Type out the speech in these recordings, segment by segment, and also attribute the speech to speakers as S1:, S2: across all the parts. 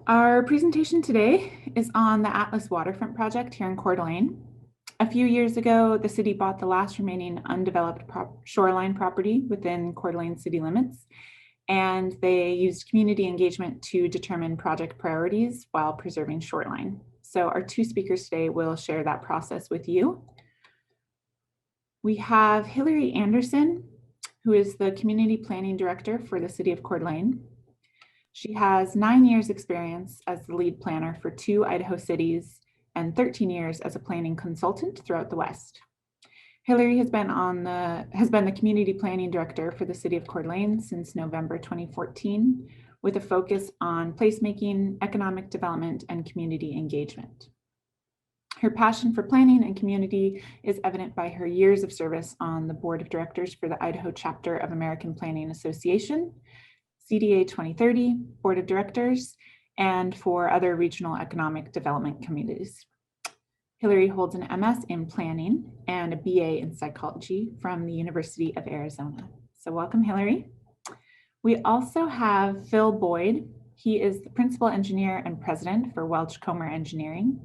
S1: Our presentation today is on the Atlas Waterfront project here in Coeur d'Alene. A few years ago, the city bought the last remaining undeveloped shoreline property within Coeur d'Alene city limits, and they used community engagement to determine project priorities while preserving shoreline. So our two speakers today will share that process with you. We have Hilary Anderson, who is the Community Planning Director for the City of Coeur d'Alene. She has 9 years experience as the lead planner for 2 Idaho cities and 13 years as a planning consultant throughout the West. Hilary has been the Community Planning Director for the City of Coeur d'Alene since November 2014, with a focus on placemaking, economic development, and community engagement. Her passion for planning and community is evident by her years of service on the board of directors for the Idaho chapter of American Planning Association, CDA 2030, board of directors, and for other regional economic development committees. Hilary holds an MS in planning and a BA in psychology from the University of Arizona. So welcome, Hilary. We also have Phil Boyd. He is the principal engineer and president for Welch Engineering.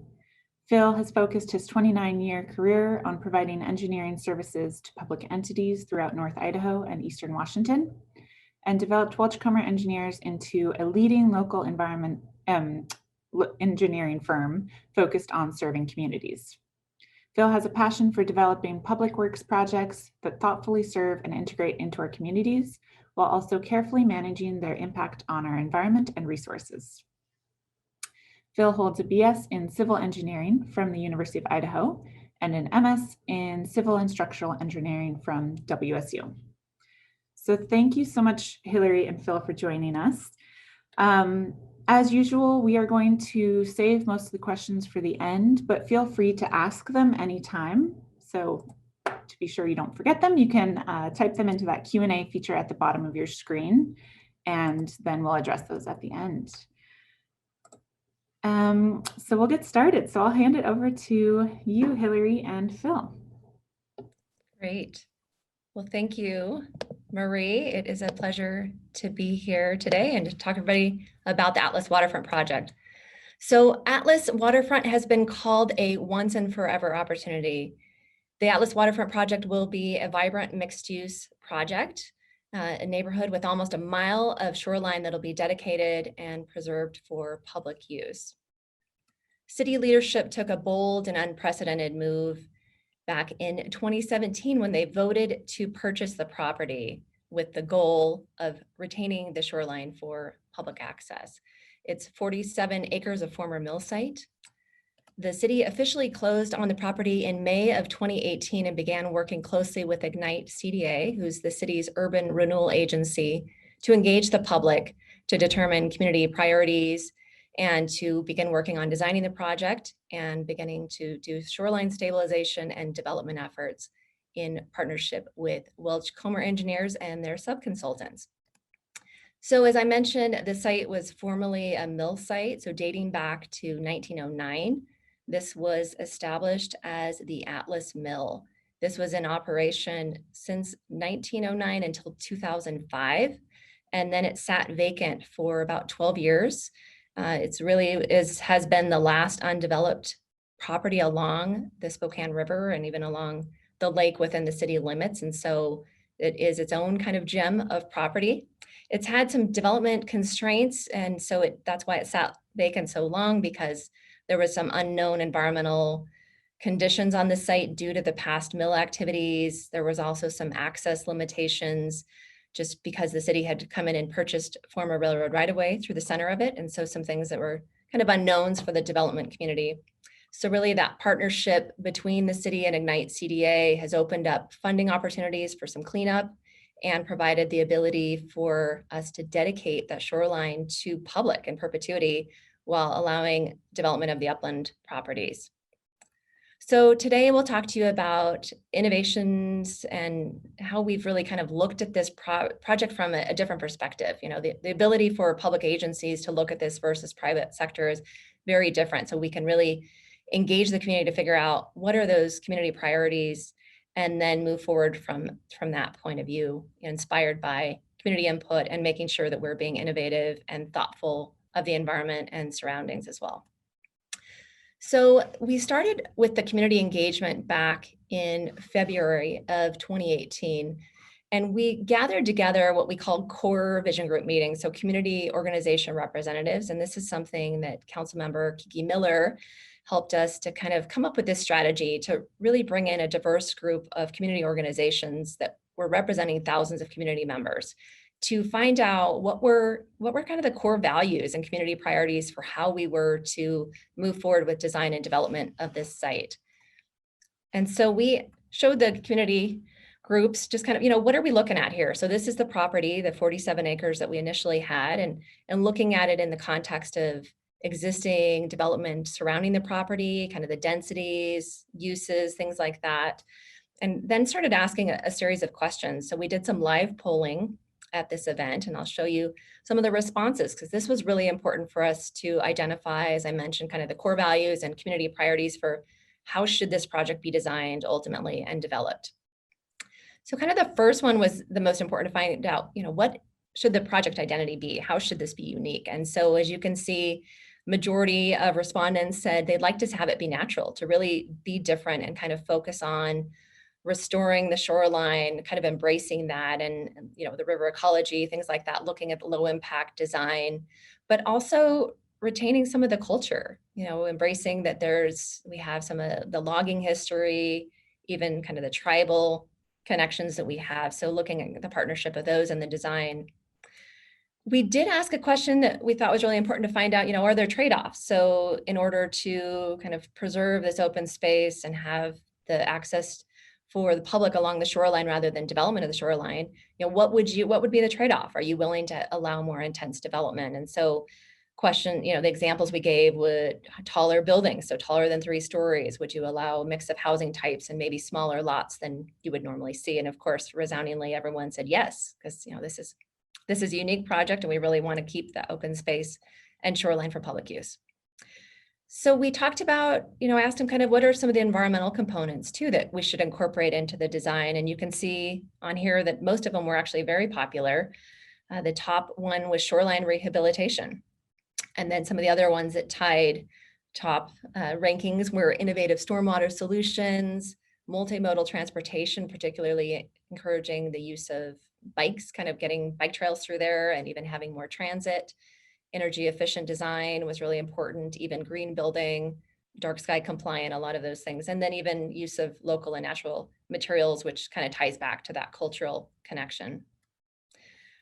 S1: Phil has focused his 29-year career on providing engineering services to public entities throughout North Idaho and Eastern Washington, and developed Welch Engineers into a leading local engineering firm focused on serving communities. Phil has a passion for developing public works projects that thoughtfully serve and integrate into our communities, while also carefully managing their impact on our environment and resources. Phil holds a BS in civil engineering from the University of Idaho and an MS in civil and structural engineering from WSU. So thank you so much, Hilary and Phil, for joining us. As usual, we are going to save most of the questions for the end, but feel free to ask them anytime. So to be sure you don't forget them, you can type them into that Q&A feature at the bottom of your screen, and then we'll address those at the end. So we'll get started. So I'll hand it over to you, Hilary and Phil.
S2: Great. Well, thank you, Marie. It is a pleasure to be here today and to talk to everybody about the Atlas Waterfront project. So Atlas Waterfront has been called a once and forever opportunity. The Atlas Waterfront project will be a vibrant mixed-use project, a neighborhood with almost a mile of shoreline that'll be dedicated and preserved for public use. City leadership took a bold and unprecedented move back in 2017 when they voted to purchase the property with the goal of retaining the shoreline for public access. It's 47 acres of former mill site. The city officially closed on the property in May of 2018 and began working closely with Ignite CDA, who's the city's urban renewal agency, to engage the public to determine community priorities and to begin working on designing the project and beginning to do shoreline stabilization and development efforts in partnership with Welch Engineers and their subconsultants. So as I mentioned, the site was formerly a mill site, so dating back to 1909. This was established as the Atlas Mill. This was in operation since 1909 until 2005, and then it sat vacant for about 12 years. Has been the last undeveloped property along the Spokane River and even along the lake within the city limits. And so it is its own kind of gem of property. It's had some development constraints. And so that's why it sat vacant so long, because there was some unknown environmental conditions on the site due to the past mill activities. There was also some access limitations, just because the city had come in and purchased former railroad right-of-way through the center of it. And so some things that were kind of unknowns for the development community. So really that partnership between the city and Ignite CDA has opened up funding opportunities for some cleanup and provided the ability for us to dedicate that shoreline to public in perpetuity while allowing development of the upland properties. So today we'll talk to you about innovations and how we've really kind of looked at this project from a different perspective. You know, the ability for public agencies to look at this versus private sector is very different. So we can really engage the community to figure out what are those community priorities and then move forward from that point of view, inspired by community input and making sure that we're being innovative and thoughtful of the environment and surroundings as well. So we started with the community engagement back in February of 2018, and we gathered together what we called core vision group meetings, so community organization representatives. And this is something that Councilmember Kiki Miller helped us to kind of come up with this strategy to really bring in a diverse group of community organizations that were representing thousands of community members to find out what were kind of the core values and community priorities for how we were to move forward with design and development of this site. And so we showed the community groups just kind of, what are we looking at here? So this is the property, the 47 acres that we initially had, and looking at it in the context of existing development surrounding the property, kind of the densities, uses, things like that. And then started asking a series of questions. So we did some live polling at this event, and I'll show you some of the responses, because this was really important for us to identify, as I mentioned, kind of the core values and community priorities for how should this project be designed ultimately and developed. So kind of the first one was the most important to find out, what should the project identity be? How should this be unique? And so as you can see, majority of respondents said they'd like to have it be natural, to really be different and kind of focus on restoring the shoreline, kind of embracing that, and the river ecology, things like that, looking at the low impact design, but also retaining some of the culture, embracing that we have some of the logging history, even kind of the tribal connections that we have. So looking at the partnership of those and the design. We did ask a question that we thought was really important to find out, are there trade-offs? So in order to kind of preserve this open space and have the access for the public along the shoreline rather than development of the shoreline, what would be the trade-off? Are you willing to allow more intense development? And so the examples we gave would taller buildings, so taller than 3 stories. Would you allow a mix of housing types and maybe smaller lots than you would normally see? And of course, resoundingly, everyone said yes, because this is a unique project and we really want to keep the open space and shoreline for public use. So we talked about, I asked him kind of what are some of the environmental components too that we should incorporate into the design. And you can see on here that most of them were actually very popular. The top one was shoreline rehabilitation. And then some of the other ones that tied top rankings were innovative stormwater solutions, multimodal transportation, particularly encouraging the use of bikes, kind of getting bike trails through there and even having more transit. Energy efficient design was really important, even green building, dark sky compliant, a lot of those things. And then even use of local and natural materials, which kind of ties back to that cultural connection.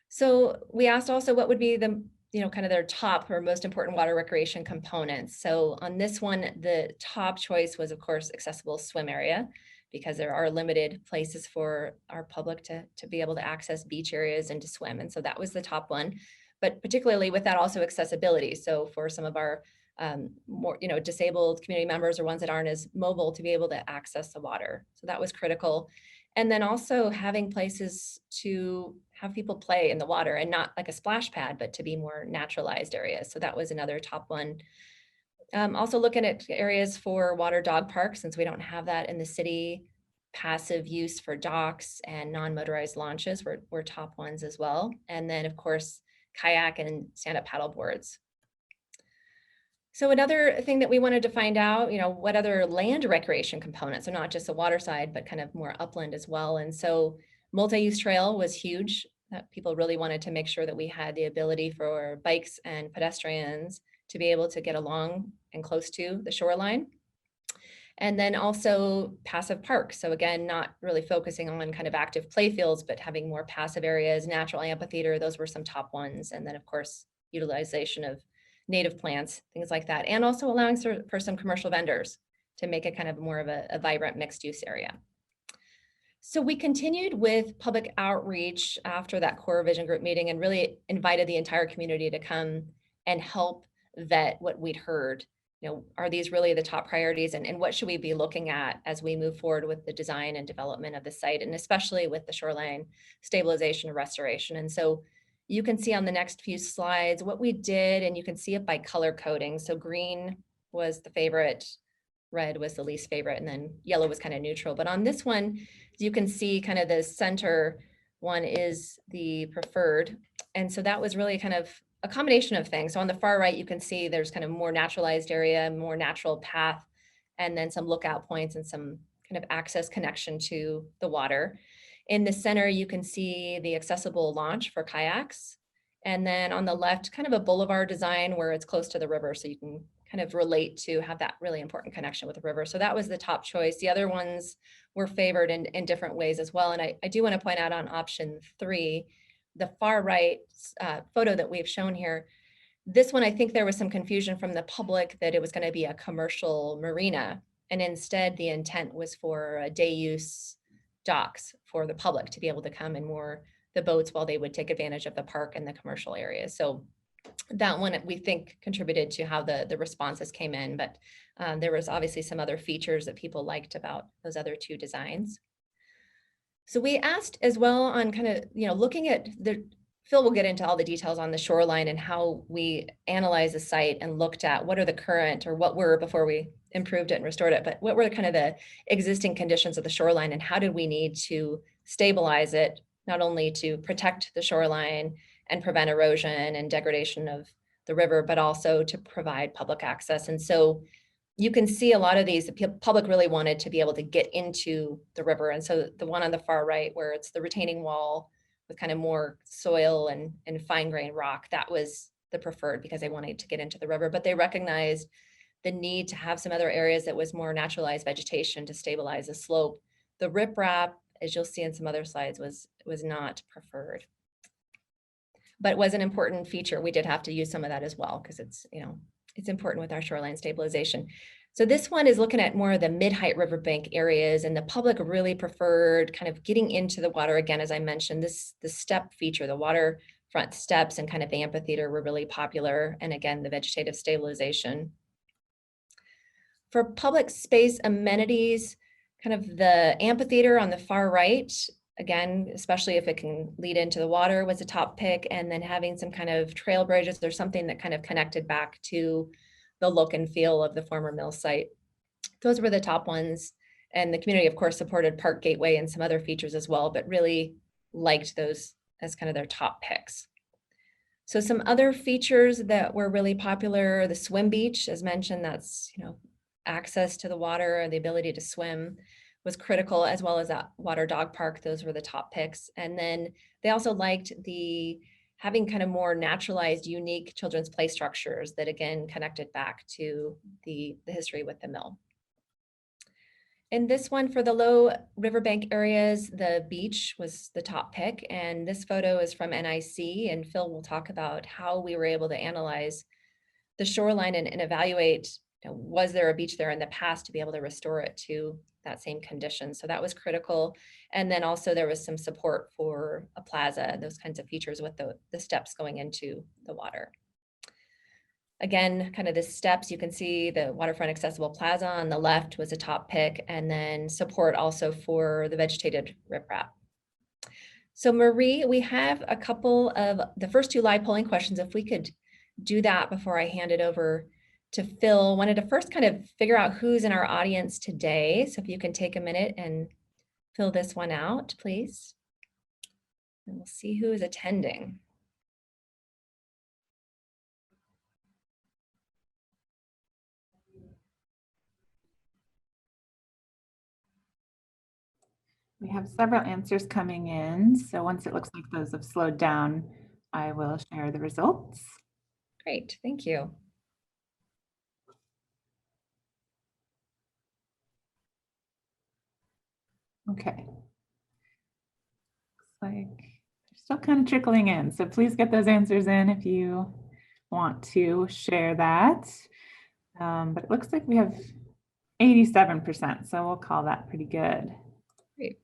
S2: So we asked also what would be the, kind of their top or most important water recreation components. So on this one, the top choice was, of course, accessible swim area, because there are limited places for our public to be able to access beach areas and to swim. And so that was the top one. But particularly with that also accessibility. So for some of our more, disabled community members or ones that aren't as mobile to be able to access the water. So that was critical. And then also having places to have people play in the water and not like a splash pad, but to be more naturalized areas. So that was another top one. Also looking at areas for water dog parks, since we don't have that in the city. Passive use for docks and non-motorized launches were top ones as well. And then of course, kayak and stand-up paddle boards. So another thing that we wanted to find out, what other land recreation components, so not just the water side, but kind of more upland as well. And so multi-use trail was huge. That people really wanted to make sure that we had the ability for bikes and pedestrians to be able to get along and close to the shoreline. And then also passive parks. So again, not really focusing on kind of active play fields, but having more passive areas, natural amphitheater, those were some top ones. And then of course, utilization of native plants, things like that. And also allowing for some commercial vendors to make it kind of more of a vibrant mixed use area. So we continued with public outreach after that core vision group meeting and really invited the entire community to come and help vet what we'd heard. Are these really the top priorities, and what should we be looking at as we move forward with the design and development of the site, and especially with the shoreline stabilization and restoration. And so you can see on the next few slides what we did, and you can see it by color coding. So green was the favorite, red was the least favorite, and then yellow was kind of neutral. But on this one, you can see kind of the center one is the preferred. And so that was really kind of a combination of things. So on the far right, you can see there's kind of more naturalized area, more natural path, and then some lookout points and some kind of access connection to the water. In the center, you can see the accessible launch for kayaks. And then on the left, kind of a boulevard design where it's close to the river, so you can kind of relate to have that really important connection with the river. So that was the top choice. The other ones were favored in different ways as well. And I do want to point out on option 3, the far right photo that we've shown here, this one, I think there was some confusion from the public that it was going to be a commercial marina. And instead, the intent was for a day use docks for the public to be able to come and moor the boats while they would take advantage of the park and the commercial areas. So that one we think contributed to how the responses came in, but there was obviously some other features that people liked about those other 2 designs. So we asked as well on kind of, looking at Phil will get into all the details on the shoreline and how we analyze the site and looked at what are the current, or what were before we improved it and restored it, but what were kind of the existing conditions of the shoreline and how did we need to stabilize it, not only to protect the shoreline and prevent erosion and degradation of the river, but also to provide public access. And so you can see a lot of these, the public really wanted to be able to get into the river. And so the one on the far right, where it's the retaining wall with kind of more soil and fine grained rock, that was the preferred because they wanted to get into the river, but they recognized the need to have some other areas that was more naturalized vegetation to stabilize the slope. The riprap, as you'll see in some other slides, was not preferred, but was an important feature. We did have to use some of that as well because it's, it's important with our shoreline stabilization. So this one is looking at more of the mid-height riverbank areas, and the public really preferred kind of getting into the water. Again, as I mentioned, the step feature, the waterfront steps and kind of the amphitheater were really popular. And again, the vegetative stabilization. For public space amenities, kind of the amphitheater on the far right, again, especially if it can lead into the water, was a top pick. And then having some kind of trail bridges or something that kind of connected back to the look and feel of the former mill site. Those were the top ones. And the community, of course, supported Park Gateway and some other features as well, but really liked those as kind of their top picks. So some other features that were really popular, the swim beach, as mentioned, that's, access to the water, the ability to swim was critical, as well as that water dog park. Those were the top picks. And then they also liked having kind of more naturalized, unique children's play structures that again connected back to the history with the mill. In this one, for the low riverbank areas, the beach was the top pick. And this photo is from NIC, and Phil will talk about how we were able to analyze the shoreline and evaluate, was there a beach there in the past to be able to restore it to that same condition. So that was critical. And then also there was some support for a plaza, those kinds of features with the steps going into the water. Again, kind of the steps, you can see the waterfront accessible plaza on the left was a top pick, and then support also for the vegetated riprap. So Marie, we have a couple of the first 2 live polling questions. If we could do that before I hand it over to Phil. Wanted to first kind of figure out who's in our audience today. So if you can take a minute and fill this one out, please. And we'll see who is attending.
S1: We have several answers coming in. So once it looks like those have slowed down, I will share the results.
S2: Great, thank you.
S1: Okay. Looks like they're still kind of trickling in. So please get those answers in if you want to share that. But it looks like we have 87%, so we'll call that pretty good.
S2: Great.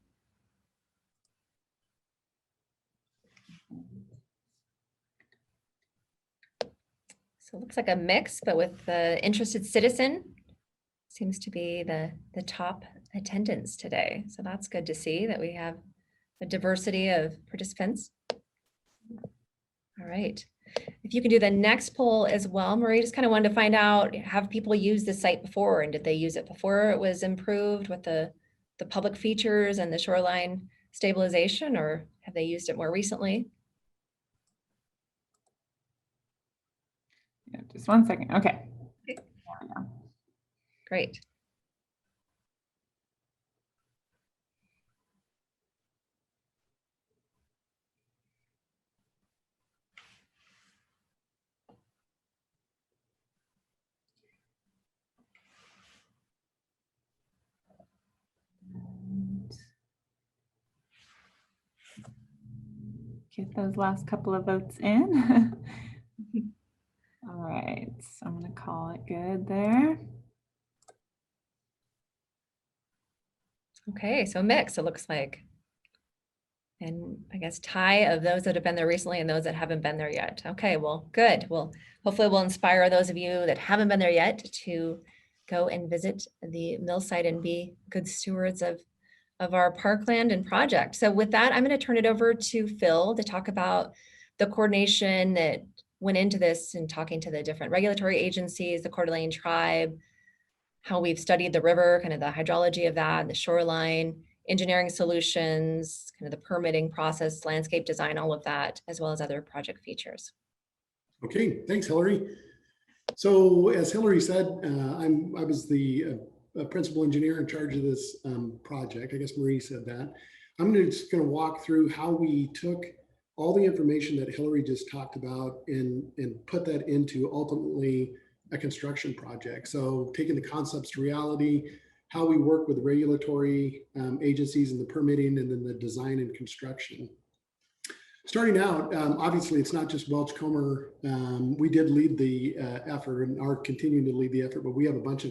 S2: So it looks like a mix, but with the interested citizen seems to be the top attendance today. So that's good to see that we have a diversity of participants. All right. If you can do the next poll as well, Marie, just kind of wanted to find out, have people used the site before, and did they use it before it was improved with the public features and the shoreline stabilization, or have they used it more recently?
S1: Just one second. Okay.
S2: Okay. Great.
S1: Get those last couple of votes in. All right, so I'm going to call it good there.
S2: Okay, so mix, it looks like. And I guess tie of those that have been there recently and those that haven't been there yet. Okay, well, good. Well, hopefully we'll inspire those of you that haven't been there yet to go and visit the mill site and be good stewards of our parkland and project. So with that, I'm going to turn it over to Phil to talk about the coordination that went into this and talking to the different regulatory agencies, the Coeur d'Alene tribe, how we've studied the river, kind of the hydrology of that, the shoreline, engineering solutions, kind of the permitting process, landscape design, all of that, as well as other project features.
S3: Okay, thanks, Hilary. So as Hilary said, I was the principal engineer in charge of this project. I guess Marie said that. I'm just going to walk through how we took all the information that Hilary just talked about and put that into ultimately a construction project. So taking the concepts to reality, how we work with the regulatory agencies and the permitting, and then the design and construction. Starting out, obviously it's not just Welch Comer. We did lead the effort and are continuing to lead the effort, but we have a bunch of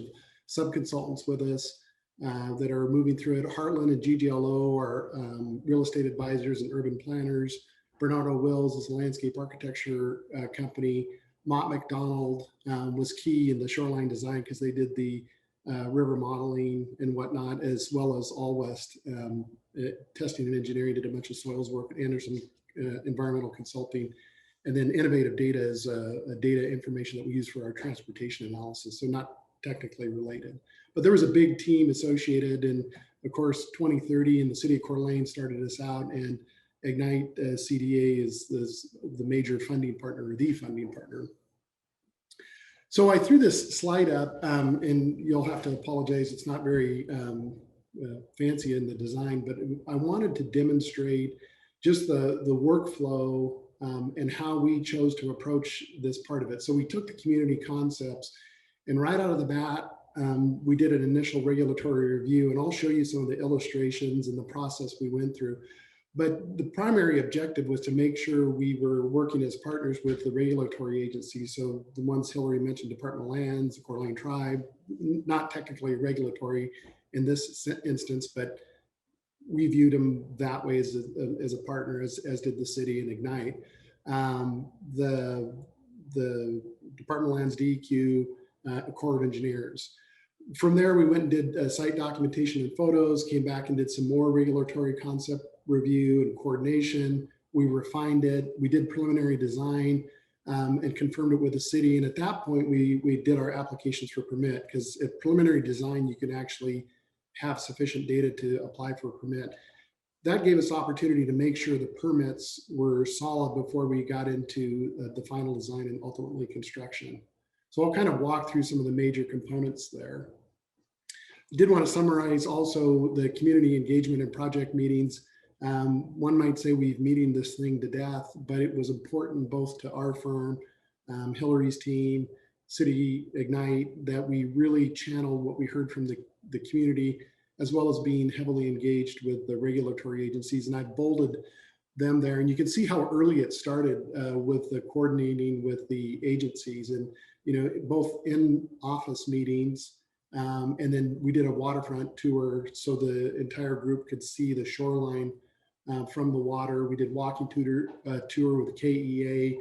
S3: sub-consultants with us that are moving through it. Heartland and GGLO are real estate advisors and urban planners. Bernardo Wills is a landscape architecture company. Mott McDonald was key in the shoreline design because they did the river modeling and whatnot, as well as All West testing and engineering, did a bunch of soils work at Anderson Environmental Consulting. And then Innovative Data is a data information that we use for our transportation analysis, so not technically related. But there was a big team associated, and of course 2030 and the City of Coeur d'Alene started us out, and Ignite CDA is the major funding partner, or the funding partner. So I threw this slide up, and you'll have to apologize, it's not very fancy in the design, but I wanted to demonstrate just the workflow and how we chose to approach this part of it. So we took the community concepts, and right out of the bat, we did an initial regulatory review, and I'll show you some of the illustrations and the process we went through. But the primary objective was to make sure we were working as partners with the regulatory agencies. So the ones Hilary mentioned, Department of Lands, the Coeur d'Alene Tribe, not technically regulatory in this instance, but we viewed them that way as a partner, as did the city and Ignite. The Department of Lands, DEQ, Corps of Engineers. From there, we went and did site documentation and photos, came back and did some more regulatory concept review and coordination. We refined it. We did preliminary design and confirmed it with the city. And at that point, we did our applications for permit, because at preliminary design, you can actually have sufficient data to apply for a permit. That gave us opportunity to make sure the permits were solid before we got into the final design and ultimately construction. So I'll kind of walk through some of the major components there. I did want to summarize also the community engagement and project meetings. One might say we've meeting this thing to death, but it was important both to our firm, Hilary's team, City Ignite, that we really channeled what we heard from the community, as well as being heavily engaged with the regulatory agencies. And I bolded them there, and you can see how early it started with the coordinating with the agencies, and both in office meetings, and then we did a waterfront tour so the entire group could see the shoreline from the water. We did walking tour with KEA,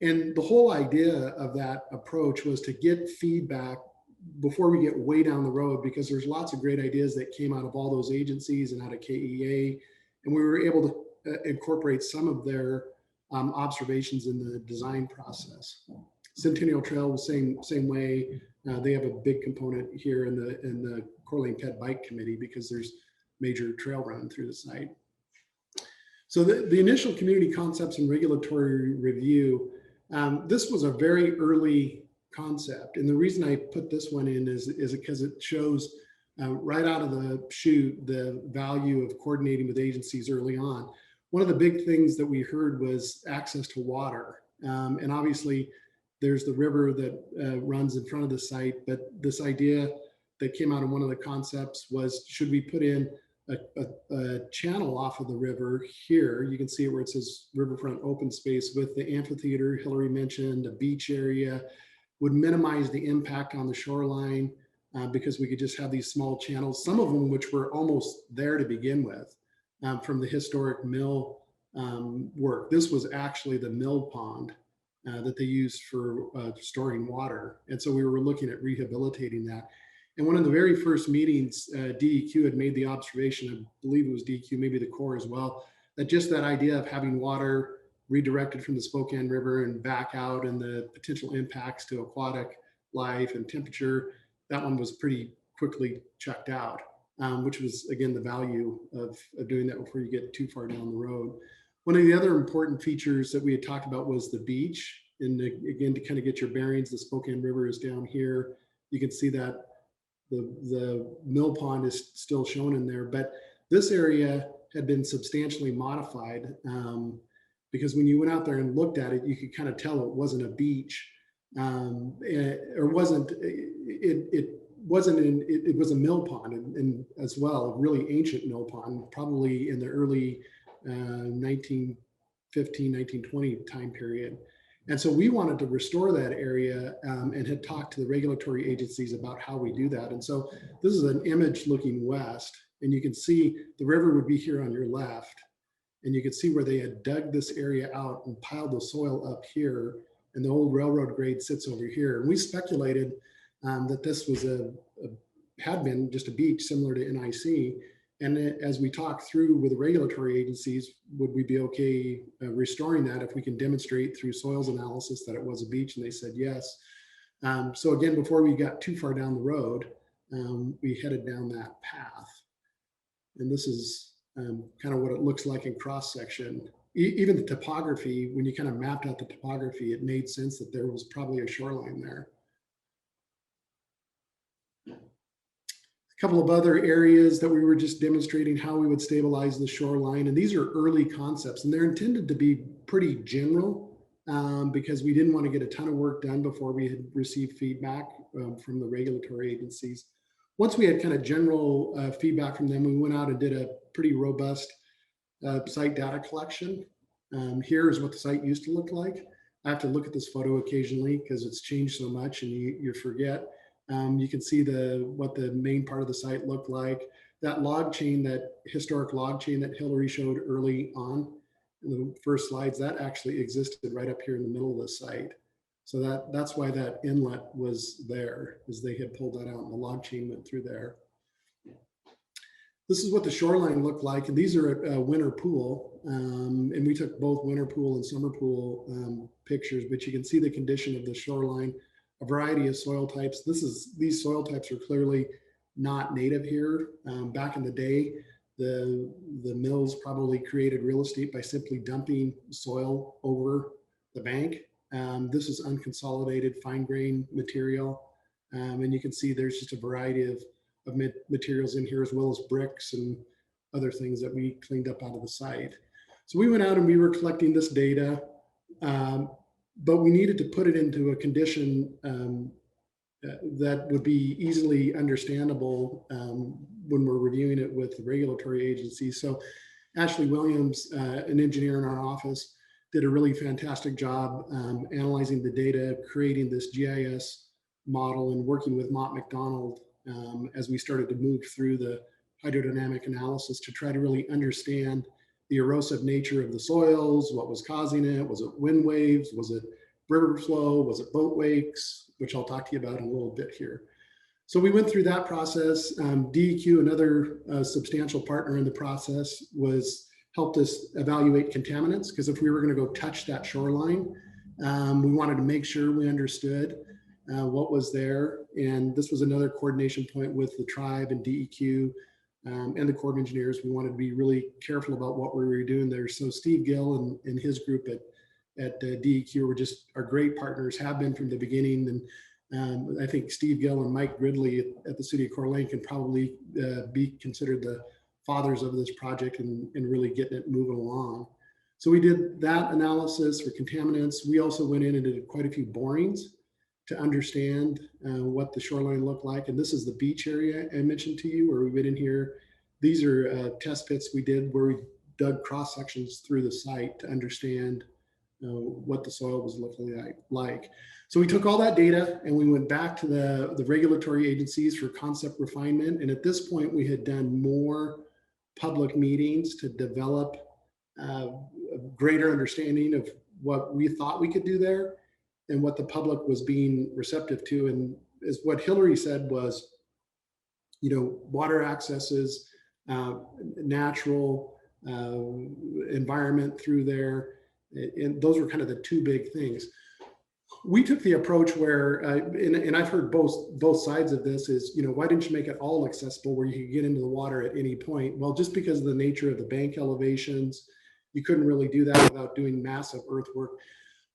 S3: and the whole idea of that approach was to get feedback before we get way down the road, because there's lots of great ideas that came out of all those agencies and out of KEA, and we were able to incorporate some of their observations in the design process. Centennial Trail was same way. They have a big component here in the Coeur d'Alene Pet Bike Committee, because there's major trail run through the site. So the initial community concepts and regulatory review, this was a very early concept. And the reason I put this one in is because it shows right out of the chute the value of coordinating with agencies early on. One of the big things that we heard was access to water. And obviously there's the river that runs in front of the site, but this idea that came out of one of the concepts was, should we put in a channel off of the river here? You can see it where it says riverfront open space with the amphitheater Hilary mentioned, a beach area, would minimize the impact on the shoreline because we could just have these small channels, some of them which were almost there to begin with from the historic mill work. This was actually the mill pond that they used for storing water. And so we were looking at rehabilitating that. And one of the very first meetings, DEQ had made the observation, I believe it was DEQ, maybe the Corps as well, that just that idea of having water redirected from the Spokane River and back out, and the potential impacts to aquatic life and temperature, that one was pretty quickly checked out, which was, again, the value of doing that before you get too far down the road. One of the other important features that we had talked about was the beach. And again, to kind of get your bearings, the Spokane River is down here. You can see that the mill pond is still shown in there, but this area had been substantially modified because when you went out there and looked at it, you could kind of tell it wasn't a beach, or wasn't. It was a mill pond, and as well, a really ancient mill pond, probably in the early 1915, 1920 time period. And so we wanted to restore that area and had talked to the regulatory agencies about how we do that. And so this is an image looking west, and you can see the river would be here on your left. And you can see where they had dug this area out and piled the soil up here, and the old railroad grade sits over here. And we speculated that this was had been just a beach similar to NIC. And as we talked through with the regulatory agencies, would we be okay restoring that if we can demonstrate through soils analysis that it was a beach? And they said yes. So again, before we got too far down the road, we headed down that path. And this is kind of what it looks like in cross section. Even the topography, when you kind of mapped out the topography, it made sense that there was probably a shoreline there. A couple of other areas that we were just demonstrating how we would stabilize the shoreline. And these are early concepts, and they're intended to be pretty general because we didn't want to get a ton of work done before we had received feedback from the regulatory agencies. Once we had kind of general feedback from them, we went out and did a pretty robust site data collection. Here is what the site used to look like. I have to look at this photo occasionally because it's changed so much and you forget. You can see what the main part of the site looked like. That log chain, that historic log chain that Hilary showed early on in the first slides, that actually existed right up here in the middle of the site. So that's why that inlet was there, is they had pulled that out and the log chain went through there. This is what the shoreline looked like, and these are a winter pool. And we took both winter pool and summer pool pictures, but you can see the condition of the shoreline, a variety of soil types. These soil types are clearly not native here. Back in the day, the mills probably created real estate by simply dumping soil over the bank. This is unconsolidated fine grain material. And you can see there's just a variety of materials in here, as well as bricks and other things that we cleaned up out of the site. So we went out and we were collecting this data, but we needed to put it into a condition that would be easily understandable when we're reviewing it with the regulatory agencies. So Ashley Williams, an engineer in our office, did a really fantastic job analyzing the data, creating this GIS model, and working with Mott McDonald as we started to move through the hydrodynamic analysis to try to really understand the erosive nature of the soils, what was causing it. Was it wind waves? Was it river flow? Was it boat wakes? Which I'll talk to you about in a little bit here. So we went through that process. DEQ, another substantial partner in the process, helped us evaluate contaminants, because if we were going to go touch that shoreline, we wanted to make sure we understood what was there. And this was another coordination point with the tribe and DEQ and the Corps of Engineers. We wanted to be really careful about what we were doing there. So Steve Gill and his group at at DEQ are just are great partners, have been from the beginning. And I think Steve Gill and Mike Gridley at the City of Coeur d'Alene can probably be considered the fathers of this project and really getting it moving along. So we did that analysis for contaminants. We also went in and did quite a few borings to understand what the shoreline looked like. And this is the beach area I mentioned to you, where we went in here. These are test pits we did where we dug cross sections through the site to understand what the soil was looking like. So we took all that data and we went back to the regulatory agencies for concept refinement. And at this point, we had done more public meetings to develop a greater understanding of what we thought we could do there and what the public was being receptive to. And as what Hilary said was, water accesses, natural environment through there. And those were kind of the two big things. We took the approach where, and I've heard both sides of this is, why didn't you make it all accessible where you could get into the water at any point? Well, just because of the nature of the bank elevations, you couldn't really do that without doing massive earthwork.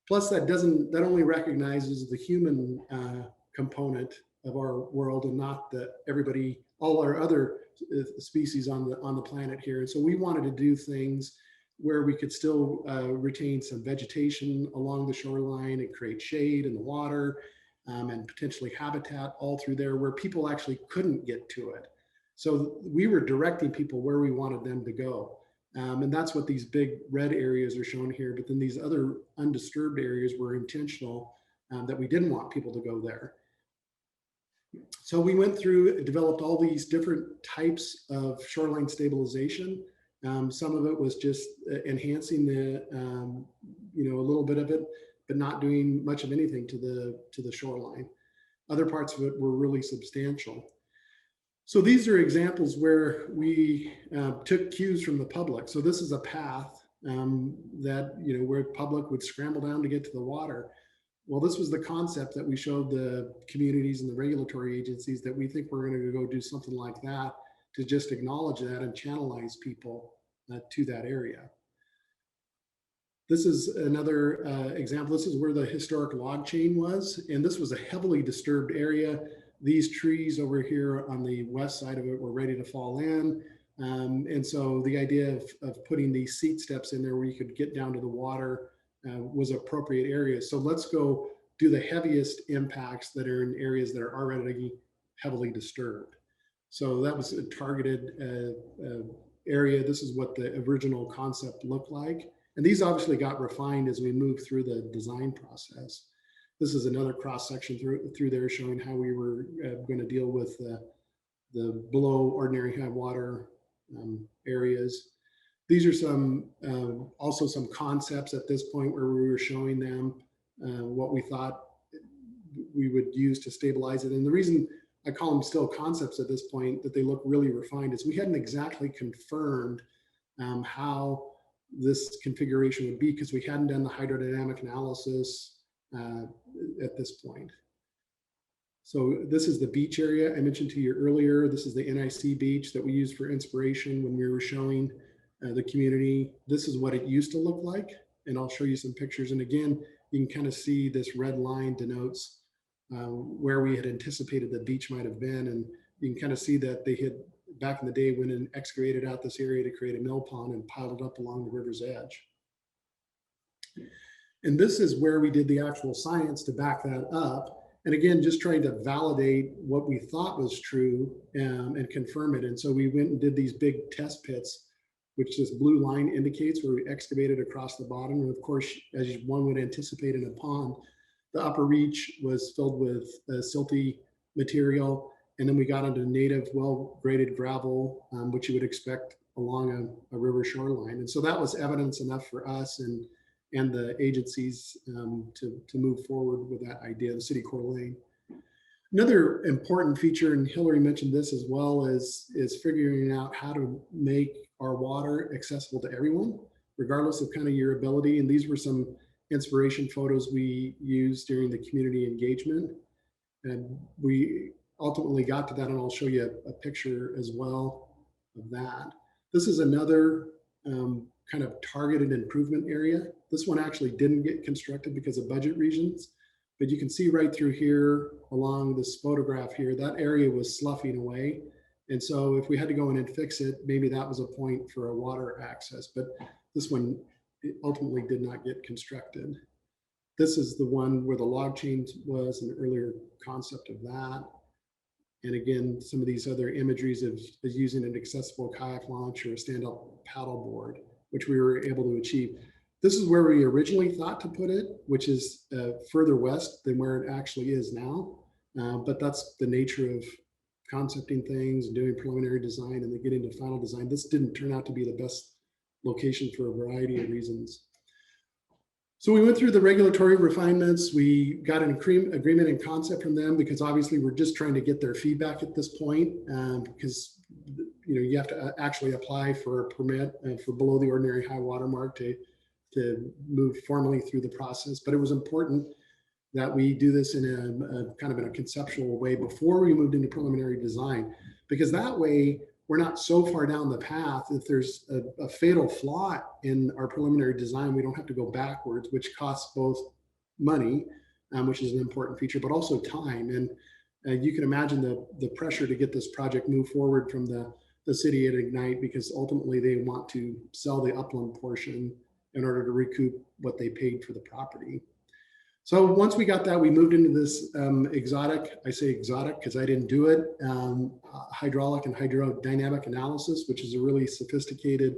S3: Plus, that only recognizes the human component of our world and not all our other species on the planet here. And so we wanted to do things where we could still retain some vegetation along the shoreline and create shade in the water and potentially habitat all through there where people actually couldn't get to it. So we were directing people where we wanted them to go. And that's what these big red areas are shown here. But then these other undisturbed areas were intentional that we didn't want people to go there. So we went through and developed all these different types of shoreline stabilization. Some of it was just enhancing a little bit of it, but not doing much of anything to the shoreline. Other parts of it were really substantial. So these are examples where we took cues from the public. So this is a path that, where public would scramble down to get to the water. Well, this was the concept that we showed the communities and the regulatory agencies that we think we're going to go do something like that to just acknowledge that and channelize people to that area. This is another example. This is where the historic log chain was, and this was a heavily disturbed area. These trees over here on the west side of it were ready to fall in. And so the idea of putting these seat steps in there where you could get down to the water was appropriate areas. So let's go do the heaviest impacts that are in areas that are already heavily disturbed. So that was a targeted area. This is what the original concept looked like. And these obviously got refined as we moved through the design process. This is another cross section through there showing how we were going to deal with the below ordinary high water areas. These are some also some concepts at this point where we were showing them what we thought we would use to stabilize it. And the reason I call them still concepts at this point, that they look really refined, is we hadn't exactly confirmed how this configuration would be because we hadn't done the hydrodynamic analysis at this point. So this is the beach area I mentioned to you earlier. This is the NIC beach that we used for inspiration when we were showing the community. This is what it used to look like. And I'll show you some pictures. And again, you can kind of see this red line denotes where we had anticipated the beach might have been. And you can kind of see that they had, back in the day, went and excavated out this area to create a mill pond and piled it up along the river's edge. And this is where we did the actual science to back that up. And again, just trying to validate what we thought was true and confirm it. And so we went and did these big test pits, which this blue line indicates, where we excavated across the bottom. And of course, as one would anticipate in a pond, the upper reach was filled with silty material. And then we got into native, well-graded gravel, which you would expect along a river shoreline. And so that was evidence enough for us and the agencies to move forward with that idea, the City of Coeur d'Alene. Another important feature, and Hilary mentioned this as well, is figuring out how to make our water accessible to everyone, regardless of kind of your ability. And these were some inspiration photos we used during the community engagement. And we ultimately got to that, and I'll show you a picture as well of that. This is another kind of targeted improvement area. This one actually didn't get constructed because of budget reasons, but you can see right through here along this photograph here, that area was sloughing away. And so if we had to go in and fix it, maybe that was a point for a water access, but this one ultimately did not get constructed. This is the one where the log change was, an earlier concept of that. And again, some of these other imageries of using an accessible kayak launch or a stand-up paddle board, which we were able to achieve. This is where we originally thought to put it, which is further west than where it actually is now. But that's the nature of concepting things and doing preliminary design and then getting to final design. This didn't turn out to be the best location for a variety of reasons. So we went through the regulatory refinements. We got an agreement and concept from them because obviously we're just trying to get their feedback at this point, because you have to actually apply for a permit for below the ordinary high water mark to move formally through the process. But it was important that we do this in a kind of in a conceptual way before we moved into preliminary design, because that way we're not so far down the path. If there's a fatal flaw in our preliminary design, we don't have to go backwards, which costs both money, which is an important feature, but also time. And you can imagine the pressure to get this project moved forward from the city at Ignite, because ultimately they want to sell the upland portion in order to recoup what they paid for the property. So once we got that, we moved into this exotic, I say exotic because I didn't do it, hydraulic and hydrodynamic analysis, which is a really sophisticated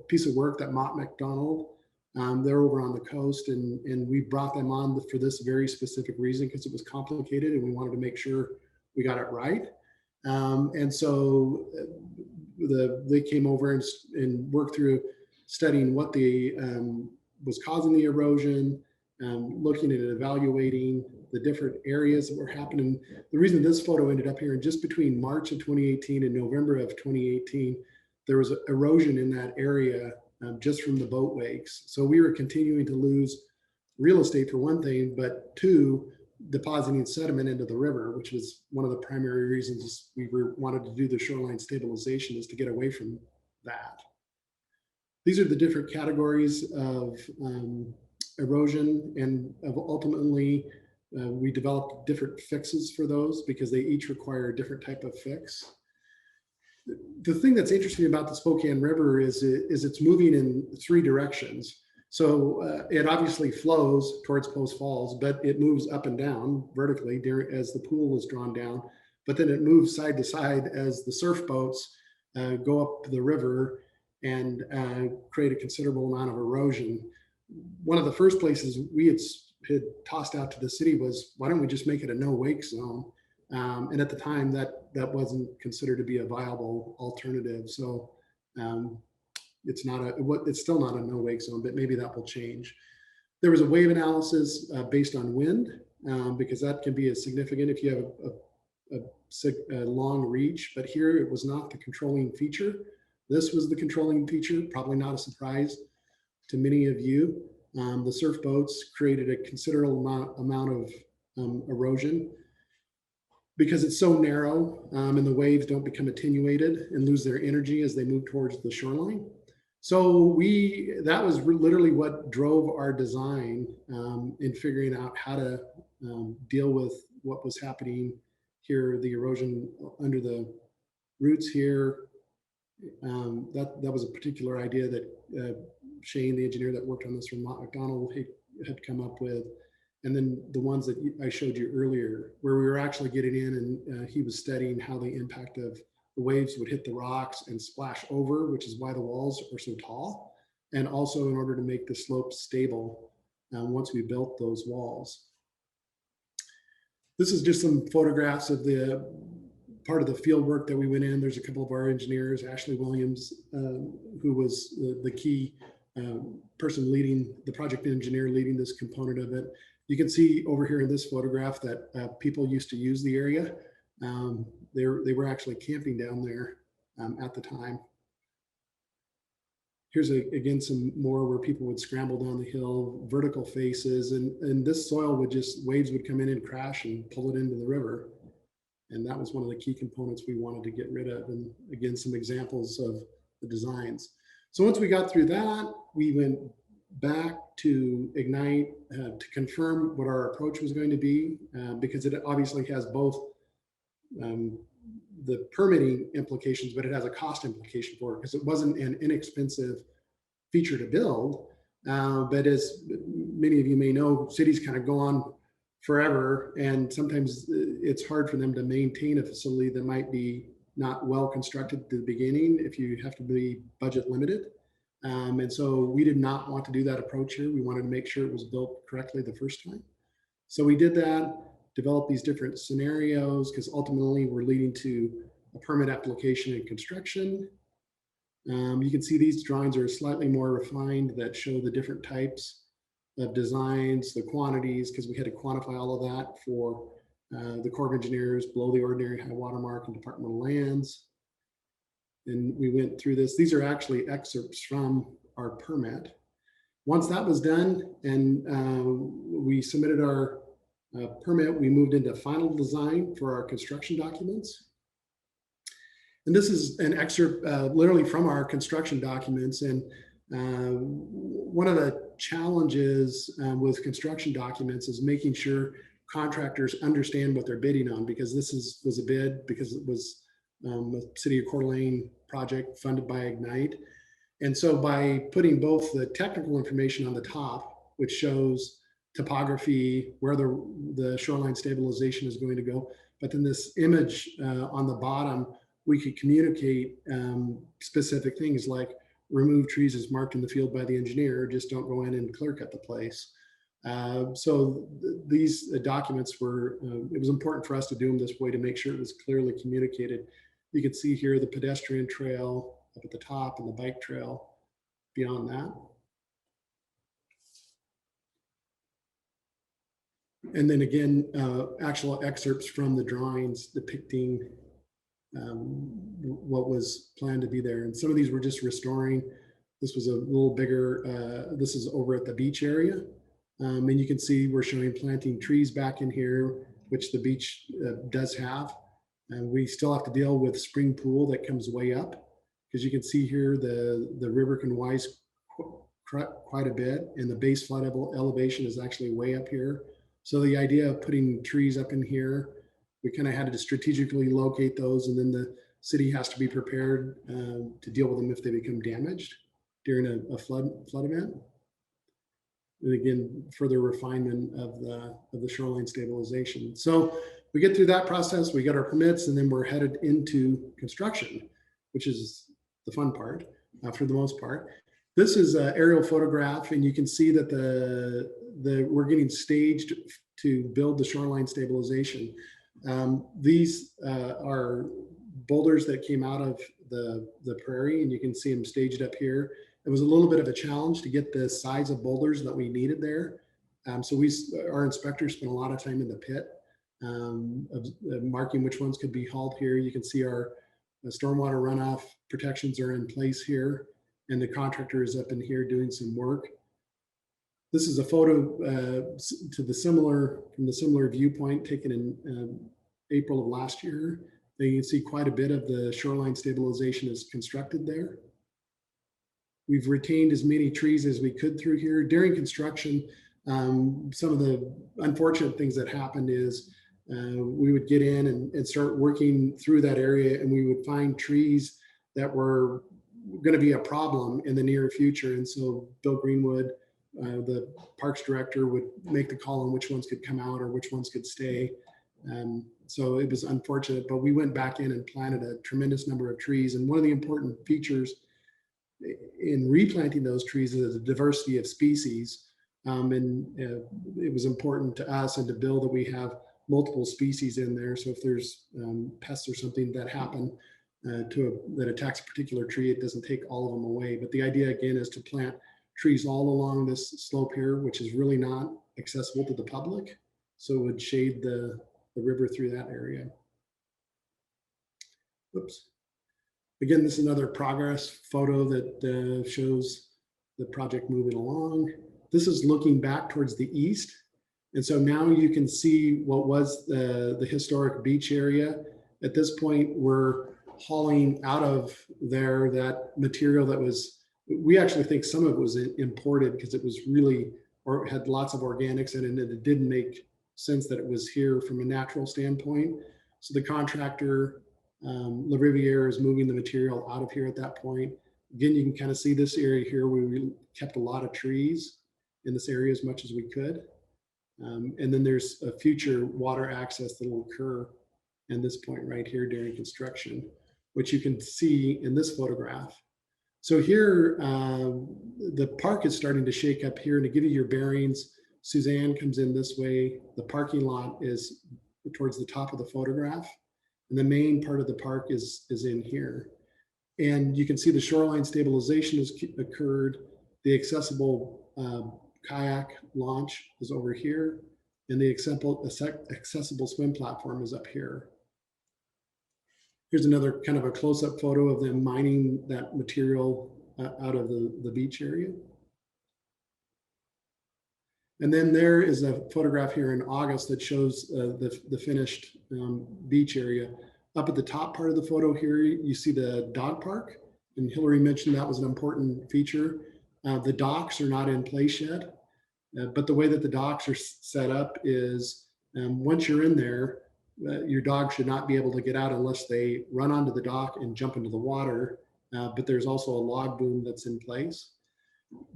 S3: piece of work that Mott MacDonald, they're over on the coast, and we brought them on for this very specific reason because it was complicated and we wanted to make sure we got it right. And so they came over and worked through studying what was causing the erosion, looking at evaluating the different areas that were happening. The reason this photo ended up here, and just between March of 2018 and November of 2018, there was erosion in that area just from the boat wakes. So we were continuing to lose real estate for one thing, but two, depositing sediment into the river, which was one of the primary reasons we wanted to do the shoreline stabilization, is to get away from that. These are the different categories of erosion, and ultimately we developed different fixes for those because they each require a different type of fix. The thing that's interesting about the Spokane River is it's moving in three directions. So it obviously flows towards Post Falls, but it moves up and down vertically as the pool is drawn down, but then it moves side to side as the surf boats go up the river and create a considerable amount of erosion. One of the first places we had tossed out to the city was, why don't we just make it a no wake zone? And at the time that wasn't considered to be a viable alternative. So it's still not a no wake zone, but maybe that will change. There was a wave analysis based on wind, because that can be significant if you have a long reach, but here it was not the controlling feature. This was the controlling feature, probably not a surprise to many of you. The surf boats created a considerable amount of erosion because it's so narrow, and the waves don't become attenuated and lose their energy as they move towards the shoreline. So that was literally what drove our design in figuring out how to deal with what was happening here, the erosion under the roots here. That was a particular idea that Shane, the engineer that worked on this from Mott MacDonald, had come up with. And then the ones that I showed you earlier, where we were actually getting in and he was studying how the impact of the waves would hit the rocks and splash over, which is why the walls are so tall. And also in order to make the slope stable once we built those walls. This is just some photographs of the part of the field work that we went in. There's a couple of our engineers, Ashley Williams, who was the key person leading, the project engineer leading this component of it. You can see over here in this photograph that people used to use the area. They were actually camping down there at the time. Here's again some more where people would scramble down the hill, vertical faces, and this soil waves would come in and crash and pull it into the river. And that was one of the key components we wanted to get rid of. And again, some examples of designs. So once we got through that, we went back to Ignite to confirm what our approach was going to be, because it obviously has both the permitting implications, but it has a cost implication for it because it wasn't an inexpensive feature to build. But as many of you may know, cities kind of go on forever, and sometimes it's hard for them to maintain a facility that might be not well constructed at the beginning if you have to be budget limited. And so we did not want to do that approach here. We wanted to make sure it was built correctly the first time. So we did that, developed these different scenarios, because ultimately we're leading to a permit application and construction. You can see these drawings are slightly more refined that show the different types of designs, the quantities, because we had to quantify all of that for the Corps of Engineers, below the ordinary high water mark, and Department of Lands. And we went through this. These are actually excerpts from our permit. Once that was done and we submitted our permit, we moved into final design for our construction documents. And this is an excerpt literally from our construction documents. And one of the challenges with construction documents is making sure contractors understand what they're bidding on, because this was a bid because it was a City of Coeur d'Alene project funded by Ignite. And so by putting both the technical information on the top, which shows topography, where the shoreline stabilization is going to go, but then this image on the bottom, we could communicate specific things like remove trees as marked in the field by the engineer, just don't go in and clear cut the place. So these documents were, it was important for us to do them this way to make sure it was clearly communicated. You can see here the pedestrian trail up at the top and the bike trail beyond that. And then again, actual excerpts from the drawings depicting what was planned to be there. And some of these were just restoring. This was a little bigger, this is over at the beach area. And you can see we're showing planting trees back in here, which the beach does have. And we still have to deal with spring pool that comes way up, because you can see here the river can rise quite a bit, and the base flood elevation is actually way up here. So the idea of putting trees up in here, we kind of had to strategically locate those, and then the city has to be prepared to deal with them if they become damaged during a flood event. And again, further refinement of the shoreline stabilization. So we get through that process, we get our permits, and then we're headed into construction, which is the fun part for the most part. This is an aerial photograph, and you can see that we're getting staged to build the shoreline stabilization. These are boulders that came out of the prairie, and you can see them staged up here. It was a little bit of a challenge to get the size of boulders that we needed there. So our inspectors spent a lot of time in the pit of marking which ones could be hauled here. You can see our stormwater runoff protections are in place here, and the contractor is up in here doing some work. This is a photo from the similar viewpoint taken in April of last year. There you can see quite a bit of the shoreline stabilization is constructed there. We've retained as many trees as we could through here. During construction, some of the unfortunate things that happened is we would get in and start working through that area, and we would find trees that were going to be a problem in the near future. And so Bill Greenwood, the parks director, would make the call on which ones could come out or which ones could stay. So it was unfortunate, but we went back in and planted a tremendous number of trees. And one of the important features in replanting those trees is the diversity of species. It was important to us and to Bill that we have multiple species in there. So if there's pests or something that happen that attacks a particular tree, it doesn't take all of them away. But the idea again is to plant trees all along this slope here, which is really not accessible to the public. So it would shade the river through that area. Oops. Again, this is another progress photo that shows the project moving along. This is looking back towards the east. And so now you can see what was the historic beach area. At this point, we're hauling out of there that material that was, we actually think some of it was imported because it was really, or had lots of organics in it, and it didn't make sense that it was here from a natural standpoint. So the contractor, La Riviere, is moving the material out of here at that point. Again, you can kind of see this area here where we kept a lot of trees in this area as much as we could. And then there's a future water access that will occur in this point right here during construction, which you can see in this photograph. So here, the park is starting to shake up here. And to give you your bearings, Suzanne comes in this way. The parking lot is towards the top of the photograph. And the main part of the park is in here. And you can see the shoreline stabilization has occurred. The accessible kayak launch is over here. And the accessible swim platform is up here. Here's another kind of a close-up photo of them mining that material out of the beach area. And then there is a photograph here in August that shows the finished beach area. Up at the top part of the photo here, you see the dog park. And Hilary mentioned that was an important feature. The docks are not in place yet, but the way that the docks are set up is once you're in there, your dog should not be able to get out unless they run onto the dock and jump into the water. But there's also a log boom that's in place.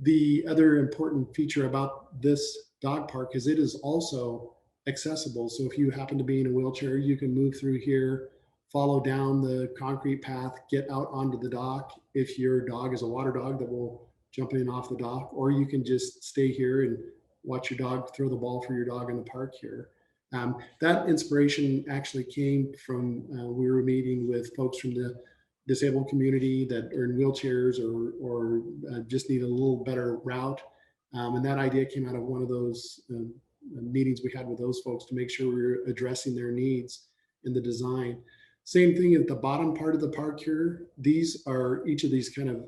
S3: The other important feature about this dog park is it is also accessible. So if you happen to be in a wheelchair, you can move through here, follow down the concrete path, get out onto the dock. If your dog is a water dog, that will jump in off the dock, or you can just stay here and watch your dog throw the ball for your dog in the park here. That inspiration actually came from, we were meeting with folks from the disabled community that are in wheelchairs or just need a little better route. And that idea came out of one of those meetings we had with those folks to make sure we were addressing their needs in the design. Same thing at the bottom part of the park here. These are, each of these kind of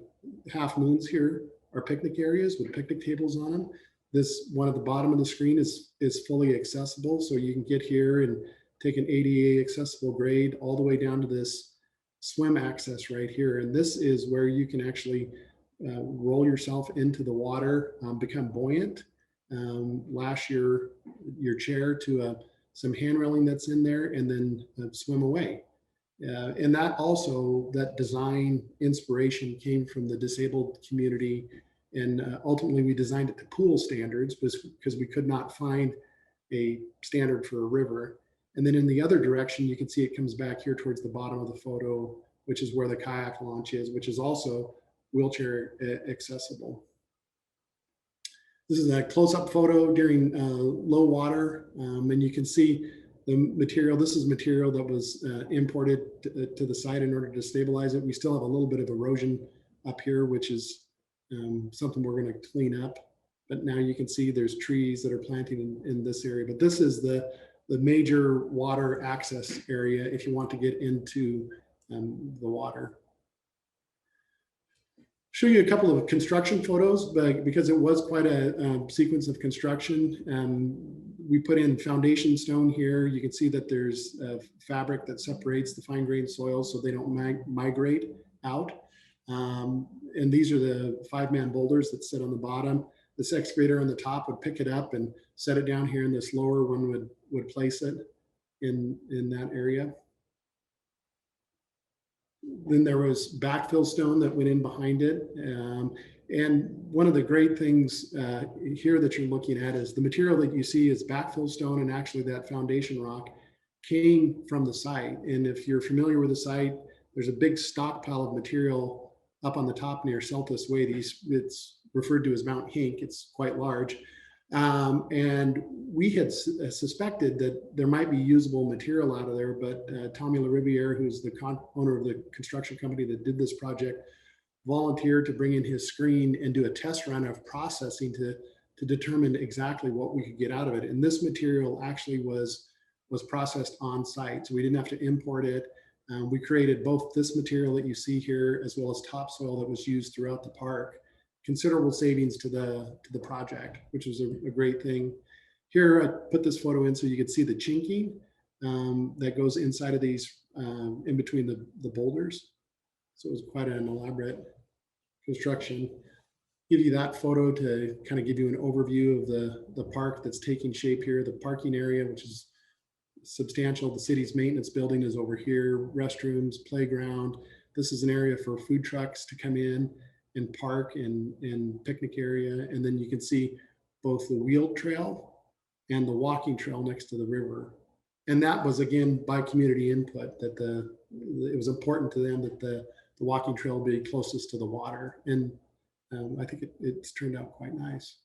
S3: half moons here are picnic areas with picnic tables on them. This one at the bottom of the screen is fully accessible. So you can get here and take an ADA accessible grade all the way down to this swim access right here. And this is where you can actually roll yourself into the water, become buoyant, lash your chair to some hand railing that's in there, and then swim away. And that also, that design inspiration came from the disabled community. And ultimately we designed it to pool standards because we could not find a standard for a river. And then in the other direction, you can see it comes back here towards the bottom of the photo, which is where the kayak launch is, which is also wheelchair accessible. This is a close-up photo during low water. And you can see the material. This is material that was imported to the site in order to stabilize it. We still have a little bit of erosion up here, which is something we're going to clean up. But now you can see there's trees that are planted in this area. But this is the major water access area if you want to get into the water. Show you a couple of construction photos, but because it was quite a sequence of construction. We put in foundation stone here. You can see that there's a fabric that separates the fine grained soils so they don't migrate out. And these are the 5-man boulders that sit on the bottom. This excavator on the top would pick it up and set it down here, and this lower one would place it in that area. Then there was backfill stone that went in behind it. And one of the great things here that you're looking at is the material that you see is backfill stone, and actually that foundation rock came from the site. And if you're familiar with the site, there's a big stockpile of material up on the top near Celtis Way. It's referred to as Mount Hink. It's quite large. And we had suspected that there might be usable material out of there, but Tommy La Riviere, who's the owner of the construction company that did this project, volunteered to bring in his screen and do a test run of processing to determine exactly what we could get out of it. And this material actually was processed on site, so we didn't have to import it. We created both this material that you see here as well as topsoil that was used throughout the park. Considerable savings to the project, which was a great thing. Here, I put this photo in so you could see the chinking. that goes inside of these, in between the boulders. So it was quite an elaborate construction. Give you that photo to kind of give you an overview of the park that's taking shape here. The parking area, which is substantial. The city's maintenance building is over here, restrooms, playground. This is an area for food trucks to come in and park and picnic area. And then you can see both the wheeled trail and the walking trail next to the river. And that was, again, by community input, that it was important to them that the walking trail be closest to the water. And I think it's turned out quite nice.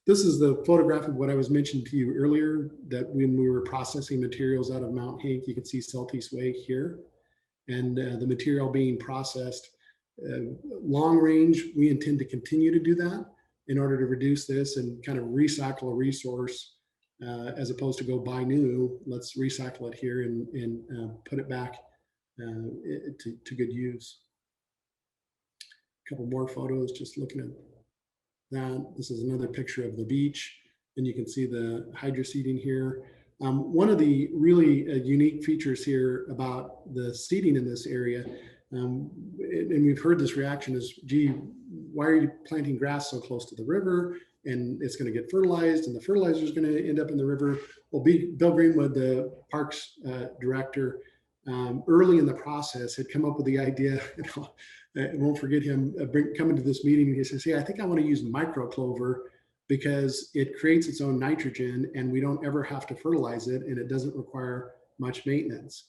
S3: This is the photograph of what I was mentioning to you earlier, that when we were processing materials out of Mount Hank, you can see Celtice Way here, and the material being processed. Long range, we intend to continue to do that in order to reduce this and kind of recycle a resource, as opposed to go buy new. Let's recycle it here and put it back to good use. A couple more photos, just looking at that. This is another picture of the beach, and you can see the hydro seeding here. One of the really unique features here about the seeding in this area, and we've heard this reaction is, gee, why are you planting grass so close to the river? And it's going to get fertilized, and the fertilizer is going to end up in the river. Well, Bill Greenwood, the parks director, early in the process had come up with the idea, I won't forget him coming to this meeting. He says, hey, I think I want to use microclover because it creates its own nitrogen and we don't ever have to fertilize it, and it doesn't require much maintenance.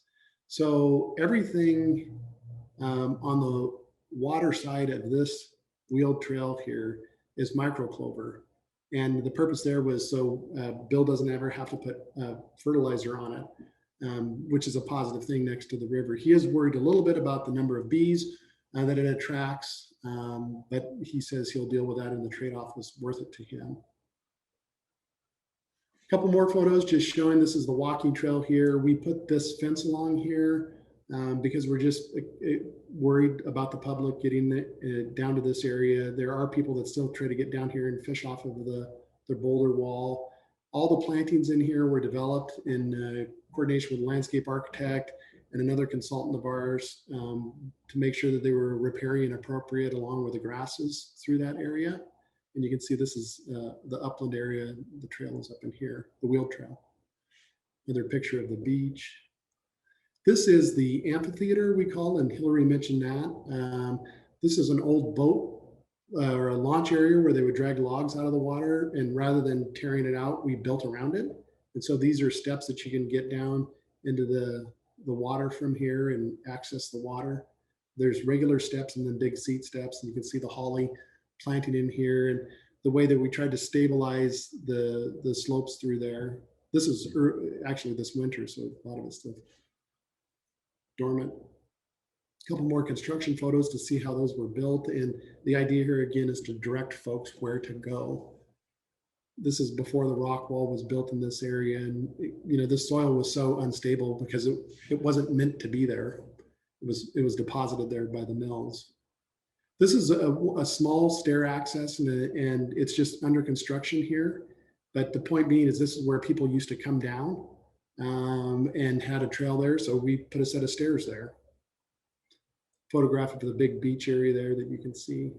S3: So everything on the water side of this wheeled trail here is microclover. And the purpose there was so Bill doesn't ever have to put fertilizer on it, which is a positive thing next to the river. He is worried a little bit about the number of bees that it attracts, but he says he'll deal with that, and the trade-off was worth it to him. A couple more photos just showing this is the walking trail here. We put this fence along here because we're just worried about the public getting down to this area. There are people that still try to get down here and fish off of the boulder wall. All the plantings in here were developed in coordination with a landscape architect and another consultant of ours to make sure that they were riparian appropriate along with the grasses through that area. And you can see this is the upland area. The trail is up in here, the wheel trail. Another picture of the beach. This is the amphitheater we call, and Hilary mentioned that. This is an old boat or a launch area where they would drag logs out of the water, and rather than tearing it out, we built around it. And so these are steps that you can get down into the water from here and access the water. There's regular steps and then big seat steps, and you can see the holly planting in here, and the way that we tried to stabilize the slopes through there. This is actually this winter, so a lot of it's still dormant. A couple more construction photos to see how those were built, and the idea here again is to direct folks where to go. This is before the rock wall was built in this area, and the soil was so unstable because it wasn't meant to be there. It was deposited there by the mills. This is a small stair access, and it's just under construction here. But the point being is this is where people used to come down and had a trail there, so we put a set of stairs there. Photograph of the big beach area there that you can see.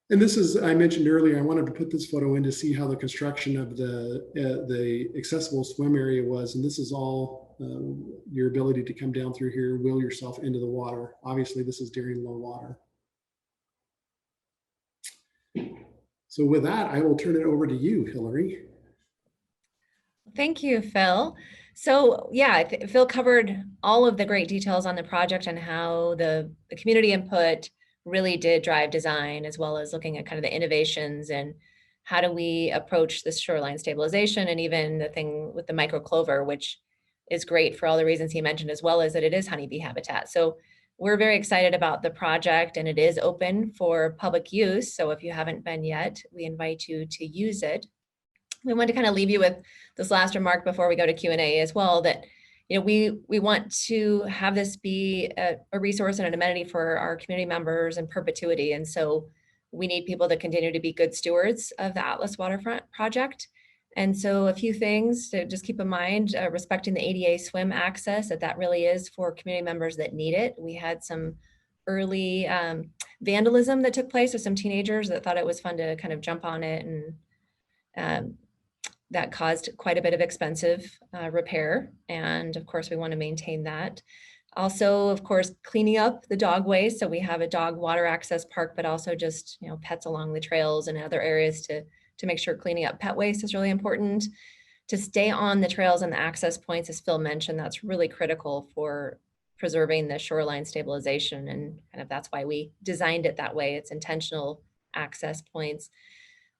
S3: And this is, I mentioned earlier, I wanted to put this photo in to see how the construction of the accessible swim area was. And this is all your ability to come down through here, wheel yourself into the water. Obviously, this is during low water. So with that, I will turn it over to you, Hilary.
S2: Thank you, Phil. So yeah, Phil covered all of the great details on the project and how the community input really did drive design, as well as looking at kind of the innovations and how do we approach this shoreline stabilization, and even the thing with the microclover, which is great for all the reasons he mentioned, as well as that it is honeybee habitat. So we're very excited about the project, and it is open for public use. So if you haven't been yet, we invite you to use it. We want to kind of leave you with this last remark before we go to Q&A as well, that we want to have this be a resource and an amenity for our community members in perpetuity. And so we need people to continue to be good stewards of the Atlas Waterfront project. And so a few things to just keep in mind, respecting the ADA swim access, that really is for community members that need it. We had some early vandalism that took place with some teenagers that thought it was fun to kind of jump on it, and that caused quite a bit of expensive repair. And of course, we want to maintain that. Also, of course, cleaning up the dog waste. So we have a dog water access park, but also just, pets along the trails and other areas to make sure cleaning up pet waste is really important. To stay on the trails and the access points, as Phil mentioned, that's really critical for preserving the shoreline stabilization. And kind of that's why we designed it that way. It's intentional access points.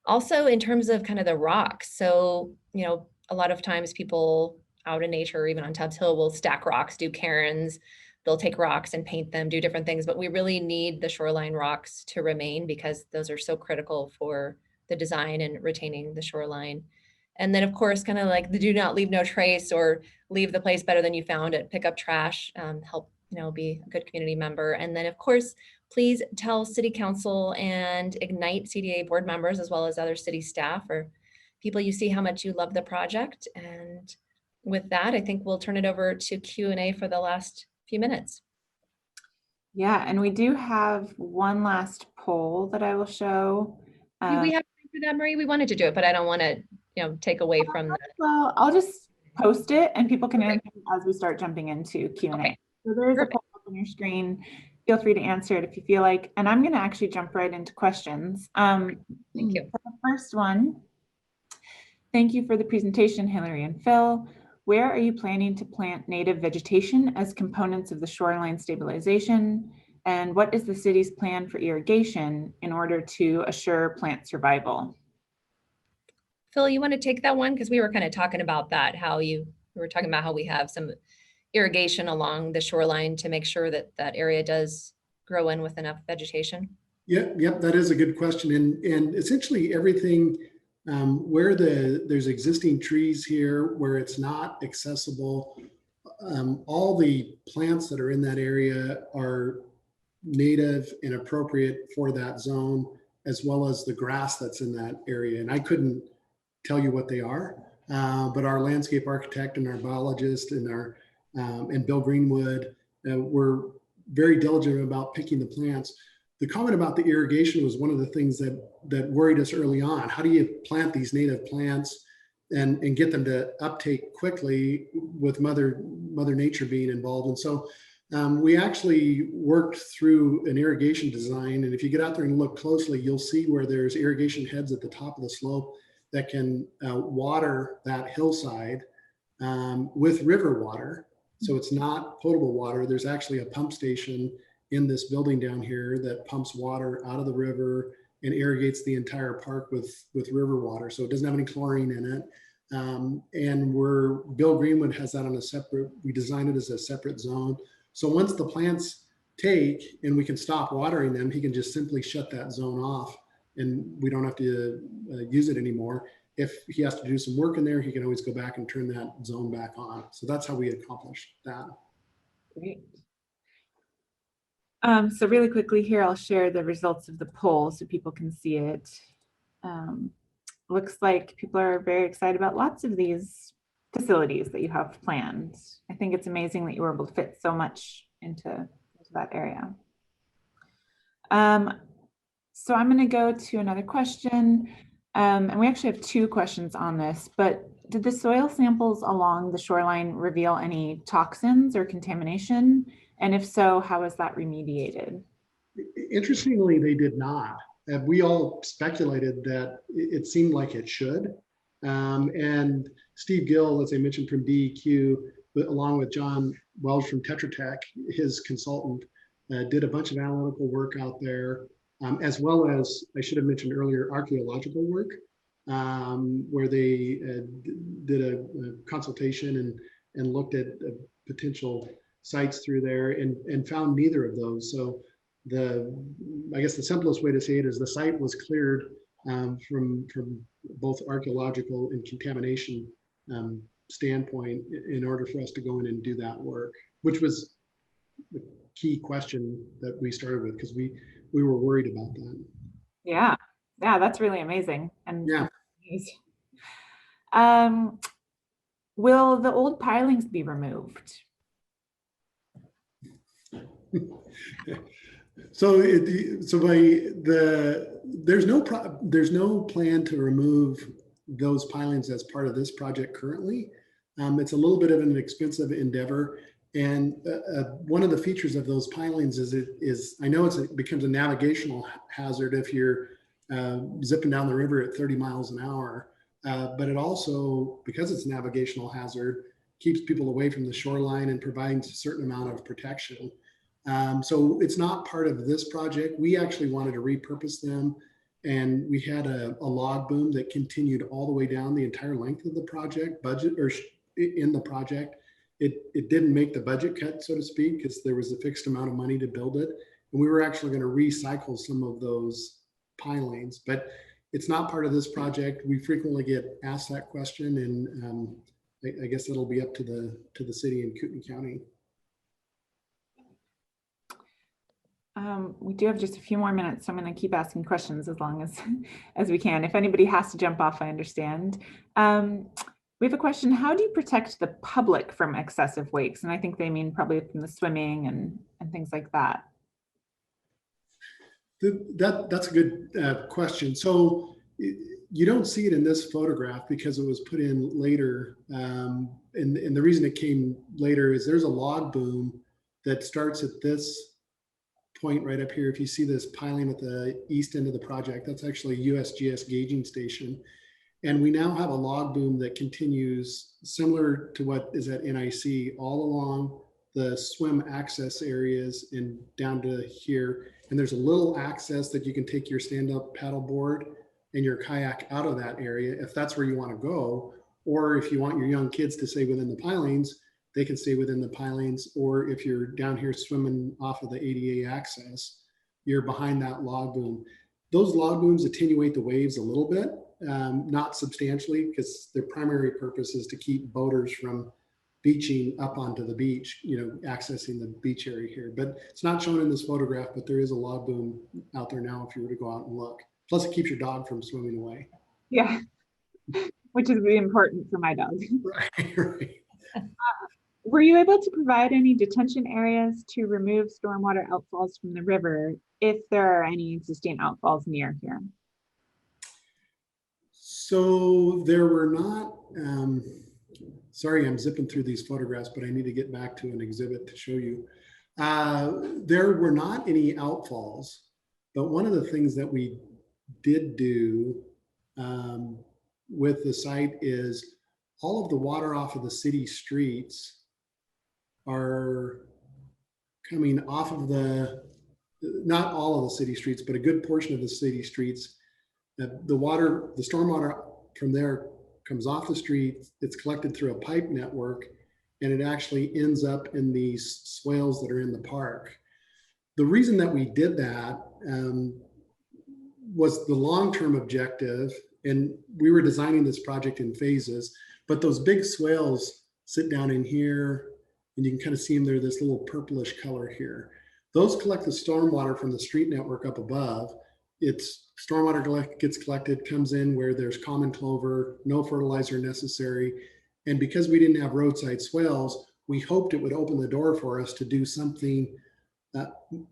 S2: Also, in terms of kind of the rocks. So, a lot of times people out in nature, even on Tubbs Hill, will stack rocks, do cairns. They'll take rocks and paint them, do different things, but we really need the shoreline rocks to remain because those are so critical for the design and retaining the shoreline. And then of course, kind of like the do not leave no trace or leave the place better than you found it, pick up trash, help, be a good community member. And then of course, please tell City Council and Ignite CDA board members, as well as other city staff or people you see, how much you love the project. And with that, I think we'll turn it over to Q&A for the last few minutes.
S1: Yeah, and we do have one last poll that I will show.
S2: We have time for that, Marie. We wanted to do it, but I don't want to, take away from the.
S1: Well, I'll just post it and people can answer as we start jumping into Q&A.
S2: Okay.
S1: So there is a poll up on your screen. Feel free to answer it if you feel like, and I'm going to actually jump right into questions.
S2: Thank you.
S1: The first one, thank you for the presentation, Hilary and Phil. Where are you planning to plant native vegetation as components of the shoreline stabilization? And what is the city's plan for irrigation in order to assure plant survival?
S2: Phil, you want to take that one? Because we were kind of talking about that, we were talking about how we have some irrigation along the shoreline to make sure that that area does grow in with enough vegetation.
S3: Yep, that is a good question. And essentially everything where there's existing trees here, where it's not accessible, all the plants that are in that area are native and appropriate for that zone, as well as the grass that's in that area. And I couldn't tell you what they are, but our landscape architect and our biologist and Bill Greenwood were very diligent about picking the plants. The comment about the irrigation was one of the things that worried us early on. How do you plant these native plants and get them to uptake quickly with Mother Nature being involved? And so we actually worked through an irrigation design. And if you get out there and look closely, you'll see where there's irrigation heads at the top of the slope that can water that hillside with river water. So it's not potable water. There's actually a pump station in this building down here that pumps water out of the river and irrigates the entire park with river water. So it doesn't have any chlorine in it. And Bill Greenwood has that on we designed it as a separate zone. So once the plants take and we can stop watering them, he can just simply shut that zone off and we don't have to use it anymore. If he has to do some work in there, he can always go back and turn that zone back on. So that's how we accomplished that.
S1: Great. So really quickly here, I'll share the results of the poll so people can see it. Looks like people are very excited about lots of these facilities that you have planned. I think it's amazing that you were able to fit so much into that area. So I'm going to go to another question. And we actually have two questions on this, but did the soil samples along the shoreline reveal any toxins or contamination? And if so, how is that remediated?
S3: Interestingly, they did not. We all speculated that it seemed like it should. And Steve Gill, as I mentioned from DEQ, but along with John Welch from Tetra Tech, his consultant, did a bunch of analytical work out there, as well as, I should have mentioned earlier, archaeological work, where they did a consultation and looked at potential sites through there and found neither of those. So I guess the simplest way to say it is the site was cleared from both archaeological and contamination standpoint in order for us to go in and do that work, which was the key question that we started with because we were worried about that.
S1: Yeah, that's really amazing. And
S3: yeah.
S1: Will the old pilings be removed?
S3: So, there's no plan to remove those pilings as part of this project currently. It's a little bit of an expensive endeavor, and one of the features of those pilings is I know it becomes a navigational hazard if you're zipping down the river at 30 miles an hour, but it also, because it's a navigational hazard, keeps people away from the shoreline and provides a certain amount of protection. So it's not part of this project. We actually wanted to repurpose them, and we had a log boom that continued all the way down the entire length of the project in the project. It didn't make the budget cut, so to speak, because there was a fixed amount of money to build it. And we were actually going to recycle some of those pilings, but it's not part of this project. We frequently get asked that question, and I guess it'll be up to the city and Kootenai County.
S1: We do have just a few more minutes, so I'm going to keep asking questions as long as we can. If anybody has to jump off, I understand. We have a question: how do you protect the public from excessive wakes? And I think they mean probably from the swimming and things like that.
S3: That's a good question. So you don't see it in this photograph because it was put in later. And the reason it came later is there's a log boom that starts at this point right up here. If you see this piling at the east end of the project, that's actually USGS gauging station. And we now have a log boom that continues similar to what is at NIC all along the swim access areas and down to here. And there's a little access that you can take your stand-up paddleboard and your kayak out of that area if that's where you want to go. Or if you want your young kids to stay within the pilings, they can stay within the pilings. Or if you're down here swimming off of the ADA access, you're behind that log boom. Those log booms attenuate the waves a little bit, not substantially, because their primary purpose is to keep boaters from beaching up onto the beach, accessing the beach area here. But it's not shown in this photograph, but there is a log boom out there now if you were to go out and look. Plus it keeps your dog from swimming away.
S1: Yeah, which is really important for my dog.
S3: Right.
S1: Were you able to provide any detention areas to remove stormwater outfalls from the river if there are any existing outfalls near here?
S3: So there were not, sorry, I'm zipping through these photographs, but I need to get back to an exhibit to show you. There were not any outfalls, but one of the things that we did do with the site is all of the water off of the city streets are coming off of not all of the city streets, but a good portion of the city streets. The stormwater from there comes off the street, it's collected through a pipe network, and it actually ends up in these swales that are in the park. The reason that we did that was the long-term objective, and we were designing this project in phases, but those big swales sit down in here, and you can kind of see them. They're this little purplish color here. Those collect the stormwater from the street network up above. It's stormwater gets collected, comes in where there's common clover, no fertilizer necessary. And because we didn't have roadside swales, we hoped it would open the door for us to do something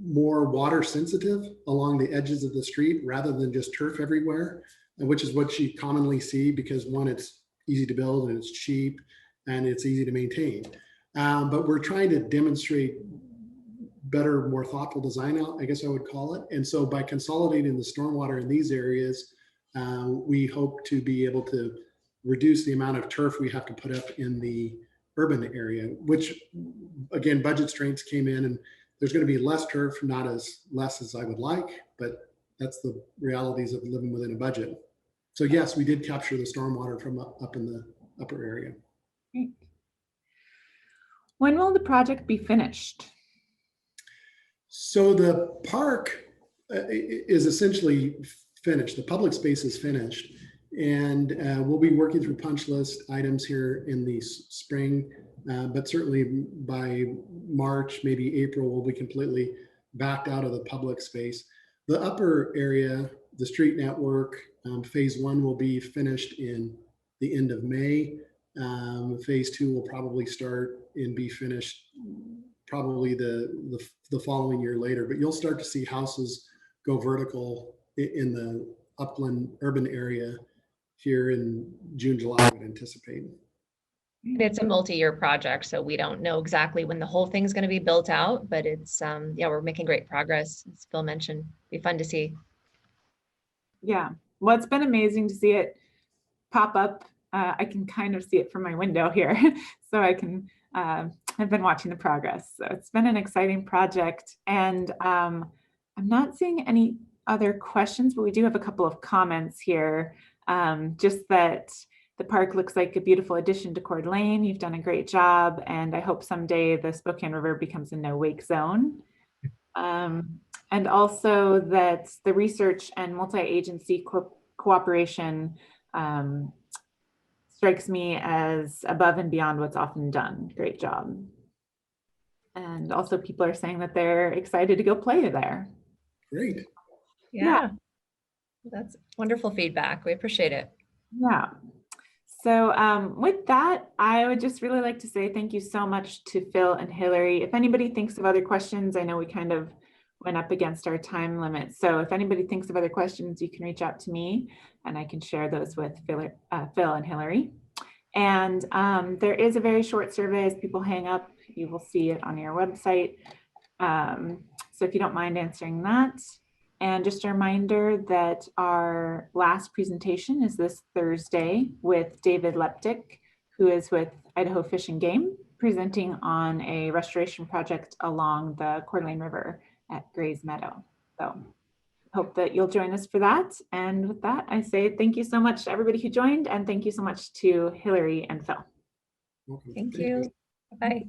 S3: more water sensitive along the edges of the street rather than just turf everywhere, which is what you commonly see because one, it's easy to build and it's cheap and it's easy to maintain. But we're trying to demonstrate better, more thoughtful design, I guess I would call it. And so by consolidating the stormwater in these areas, we hope to be able to reduce the amount of turf we have to put up in the urban area, which again, budget strains came in, and there's going to be less turf, not as less as I would like, but that's the realities of living within a budget. So yes, we did capture the stormwater from up in the upper area.
S1: Great. When will the project be finished?
S3: So the park is essentially finished. The public space is finished, and we'll be working through punch list items here in the spring, but certainly by March, maybe April, we'll be completely backed out of the public space. The upper area, the street network, phase one will be finished in the end of May. Phase 2 will probably start and be finished probably the following year later, but you'll start to see houses go vertical in the upland urban area here in June, July, I would anticipate.
S2: It's a multi-year project, so we don't know exactly when the whole thing's going to be built out, but it's, yeah, we're making great progress. As Phil mentioned, be fun to see.
S1: Yeah, well, it's been amazing to see it pop up. I can kind of see it from my window here, so I can, I've been watching the progress. So it's been an exciting project, and I'm not seeing any other questions, but we do have a couple of comments here. Just that the park looks like a beautiful addition to Coeur d'Alene. You've done a great job, and I hope someday the Spokane River becomes a no-wake zone. And also that the research and multi-agency cooperation strikes me as above and beyond what's often done. Great job. And also people are saying that they're excited to go play there.
S3: Great.
S2: Yeah. That's wonderful feedback. We appreciate it.
S1: Yeah. So with that, I would just really like to say thank you so much to Phil and Hilary. If anybody thinks of other questions, I know we kind of went up against our time limit. So if anybody thinks of other questions, you can reach out to me and I can share those with Phil and Hilary. And there is a very short survey. As people hang up, you will see it on your website. So if you don't mind answering that. And just a reminder that our last presentation is this Thursday with David Leptic, who is with Idaho Fish and Game, presenting on a restoration project along the Coeur d'Alene River at Gray's Meadow. So hope that you'll join us for that. And with that, I say thank you so much to everybody who joined, and thank you so much to Hilary and Phil.
S3: Welcome.
S2: Thank you. Bye-bye.